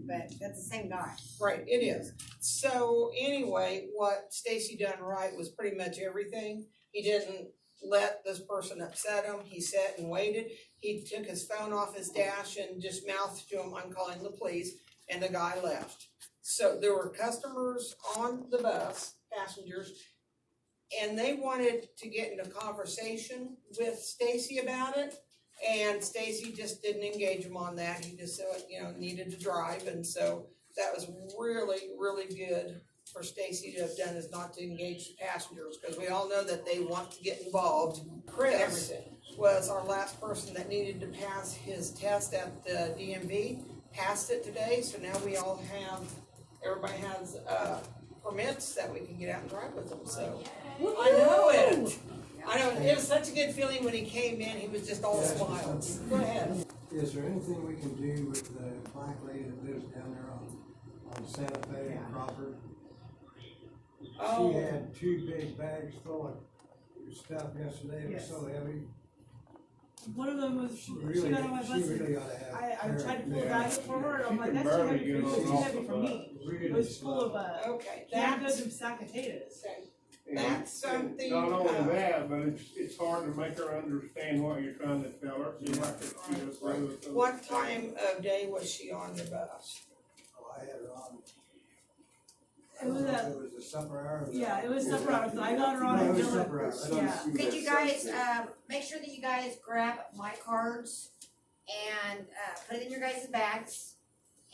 but that's the same guy. Right, it is. So anyway, what Stacy done right was pretty much everything. He didn't let this person upset him. He sat and waited. He took his phone off his dash and just mouthed to him, "I'm calling the police," and the guy left. So there were customers on the bus, passengers, and they wanted to get into conversation with Stacy about it. And Stacy just didn't engage him on that. He just said, needed to drive. And so that was really, really good for Stacy to have done, is not to engage the passengers, because we all know that they want to get involved. Chris was our last person that needed to pass his test at the DMV, passed it today. So now we all have, everybody has permits that we can get out and drive with them. So I know it. I know, it was such a good feeling when he came in. He was just all smiles. Go ahead. Is there anything we can do with the black lady that lives down there on Santa Fe and Crawford? Oh. She had 2 big bags full of stuff yesterday. It was so heavy. One of them was, she Really, got on my she bus. really ought to have. I tried to pull a bag for her, and I'm like, She can that's too barely heavy get for you, on it's too off heavy the for bus. me. Really It was full of, Okay, canned that's, goods and sack potatoes. okay. And- That's something, and Not only that, but it's hard to make her understand what you're trying to tell her. She like it, she just runs it. What time of day was she on the bus? Oh, I had her on. I It don't was know if a- it was the supper hour. Yeah, it was supper hours, I got her on No, at it was Dylan. supper hour. Yeah. Could you guys, make sure that you guys grab my cards and, put it in your guys' bags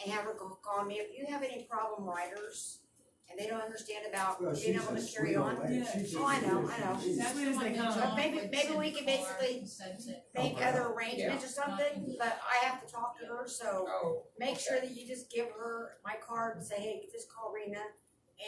and have her call me if you have any problem riders and they don't understand about Well, being she's able a to carry sweet old on. lady. Yeah. She's Oh, I know, just- I know. she's- As soon as they come. But maybe we can basically make other arrangements or something, but I have to talk to her, so Oh, make sure that you just give her my card and say, hey, just call Rena,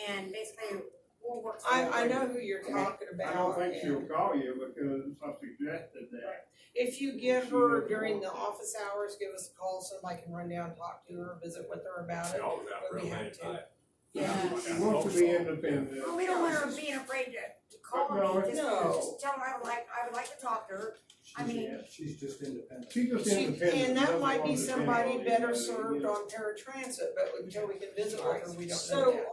and basically we'll work. I know who you're talking I don't about. think she'll and call you because I suggested that. if you get her during the office hours, give us a call, somebody can run down and talk to her, visit with her about it. Always out But we real have late to. night. Yeah. She wants to be independent. Well, we don't want her being afraid to call No, me, no. just tell her I would like to talk to her. I mean- She's just independent. She's just She, independent. and that doesn't might want be to depend somebody on better anybody, served you know. on paratransit, but until we can visit with her, we don't know So that.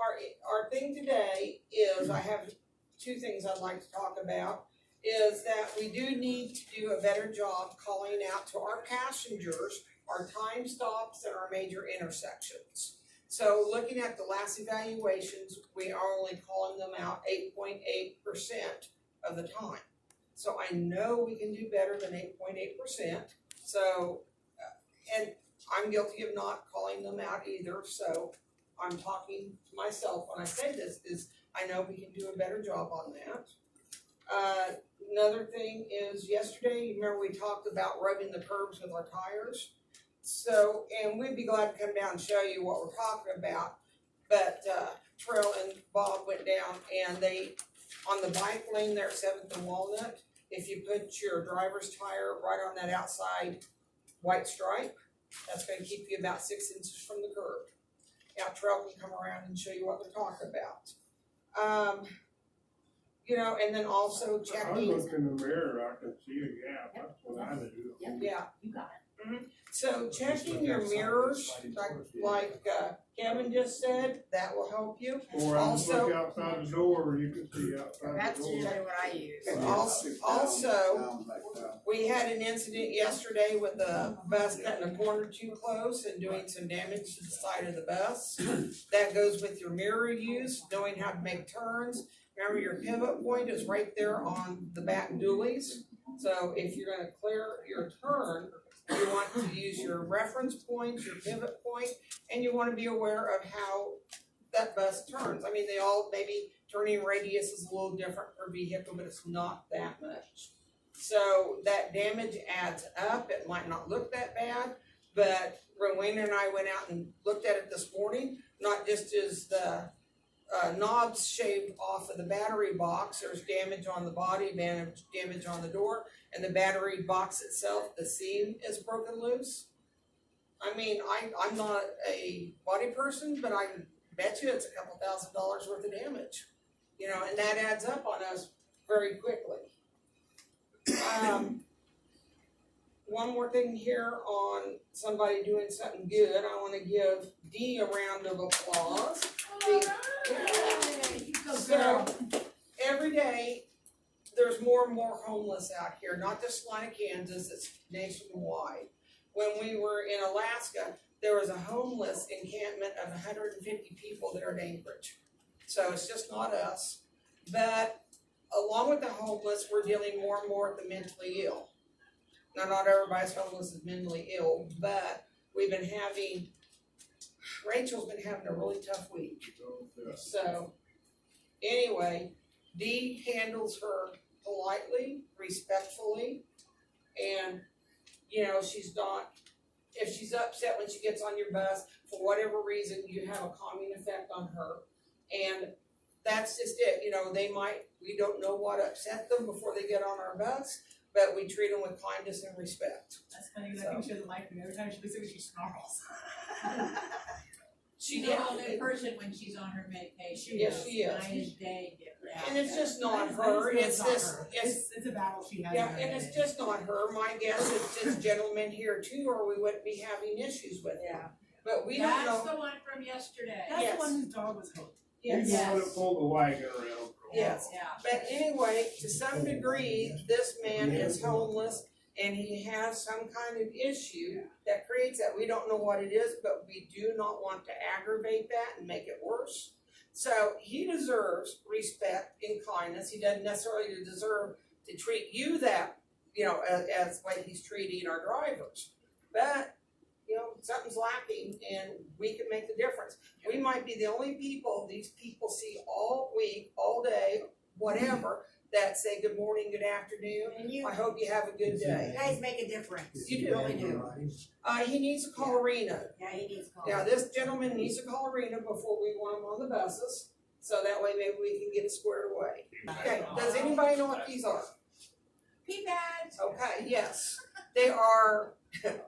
Our thing today is, I have 2 things I'd like to talk about, is that we do need to do a better job calling out to our passengers, our time stops and our major intersections. So looking at the last evaluations, we are only calling them out 8.8% of the time. So I know we can do better than 8.8%. So, and I'm guilty of not calling them out either, so I'm talking to myself when I say this, is I know we can do a better job on that. Another thing is, yesterday, you remember we talked about rubbing the curbs with our tires? So, and we'd be glad to come down and show you what we're talking about, but, Terrell and Bob went down and they, on the bike lane there at 7th and Walnut, if you put your driver's tire right on that outside white stripe, that's gonna keep you about 6 inches from the curb. Now Terrell can come around and show you what they're talking about. And then also I checking, look in the mirror, I can see a gap, that's what I do. yeah. You got So checking your mirrors, like Kevin just said, that will help you. Or I just look Also- outside the door, you can see outside That's the door. usually what I use. Also, we had an incident yesterday with the bus cutting a corner too close and doing some damage to the side of the bus. That goes with your mirror use, knowing how to make turns. Remember, your pivot point is right there on the back dualies. So if you're gonna clear your turn, you want to use your reference points, your pivot point, and you wanna be aware of how that bus turns. I mean, they all, maybe turning radius is a little different per vehicle, but it's not that much. So that damage adds up. It might not look that bad, but Rowena and I went out and looked at it this morning. Not just is the knobs shaved off of the battery box, there's damage on the body, damage on the door, and the battery box itself, the seam is broken loose. I mean, I'm not a body person, but I can bet you it's a couple $1,000s worth of damage. And that adds up on us very quickly. one more thing here on somebody doing something good. I wanna give Dee a round of applause. So, every day, there's more and more homeless out here, not just Salina, Kansas, it's nationwide. When we were in Alaska, there was a homeless encampment of 150 people there at Anchorage. So it's just not us, but along with the homeless, we're dealing more and more with the mentally ill. Now, not everybody's homeless is mentally ill, but we've been having, Rachel's been having a really tough week. So, anyway, Dee handles her politely, respectfully, and, you know, she's not, if she's upset when she gets on your bus, for whatever reason, you have a calming effect on her. And that's just it, you know, we don't know what upset them before they get on our bus, but we treat them with kindness and respect. That's funny, because I think she doesn't like me. Every time she looks at me, she snarls. She's a whole new person when she's on her medication. Yes, she is. Night and day different. And it's just not her, it's this, It's a battle she has. yeah, in her and head. it's just not her. My guess is this gentleman here too, or we wouldn't be having issues with him. Yeah. But we don't That's know, the one from yesterday. That's yes. the one whose dog was hooked. yes. You wanna pull the wagon around for a while. Yes. Yeah. But anyway, to some degree, this man is homeless and he has some kind of issue that creates that. We don't know what it is, but we do not want to aggravate that and make it worse. So he deserves respect and kindness. He doesn't necessarily deserve to treat you that, you know, as like he's treating our drivers. But, you know, something's lacking and we can make the difference. We might be the only people these people see all week, all day, whatever, that say good morning, good afternoon. And you, I hope you have a good you day. guys make a difference. You do. Really do. He needs to call Arena. Yeah, he needs to call. Now, this gentleman needs to call Arena before we want him on the buses, so that way maybe we can get it squared away. Okay, does anybody know what these are? Pee pads. Okay, yes, they are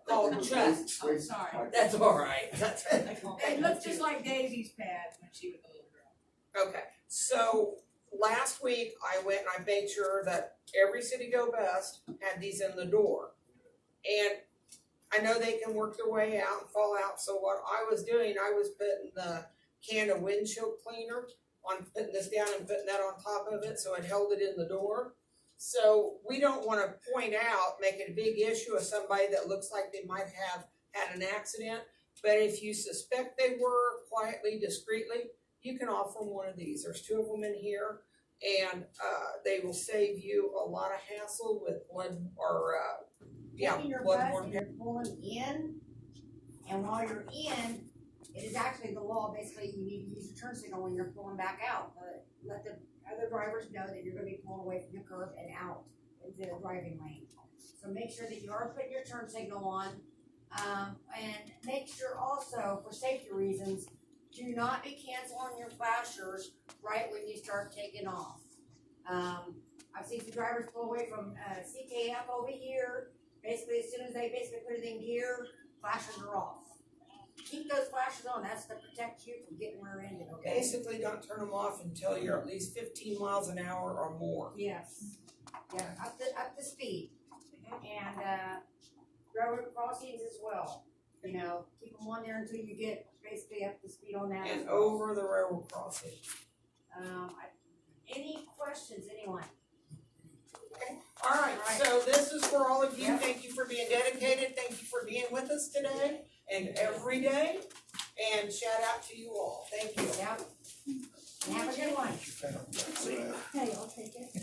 called chucks. Oh, sorry. That's all right. That's I call It looked just like Daisy's pads when she was a little girl. Okay, so last week I went and I made sure that every CityGo bus had these in the door. And I know they can work their way out and fall out, so what I was doing, I was putting the can of windshield cleaner on, putting this down and putting that on top of it, so it held it in the door. So we don't wanna point out, make it a big issue of somebody that looks like they might have had an accident. But if you suspect they were, quietly, discreetly, you can offer them one of these. There's 2 of them in here, and they will save you a lot of hassle with blood or Taking your blood bus borne. and you're pulling in, and while you're in, it is actually the law, basically, you need to use your turn signal when you're pulling back out, but let the other drivers know that you're gonna be pulling away from the curb and out into the driving lane. So make sure that you are putting your turn signal on, and make sure also, for safety reasons, do not be canceling your flashers right when you start taking off. I've seen some drivers pull away from CKF over here. Basically, as soon as they put it in gear, flashers are off. Keep those flashers on. That's to protect you from getting rear-ended. Okay. Basically, don't turn them off until you're at least 15 miles an hour or more. Yes. Yeah, up to speed. And railroad crossings as well. You know, keep them on there until you get basically up to speed on that. as And well. over the railroad crossing. Any questions, anyone? All right, Right. so this is for all of you. Yep. Thank you for being dedicated. Thank you for being with us today and every day. And shout out to you all. Thank you. Yep. And have a good one. Hey, I'll take it.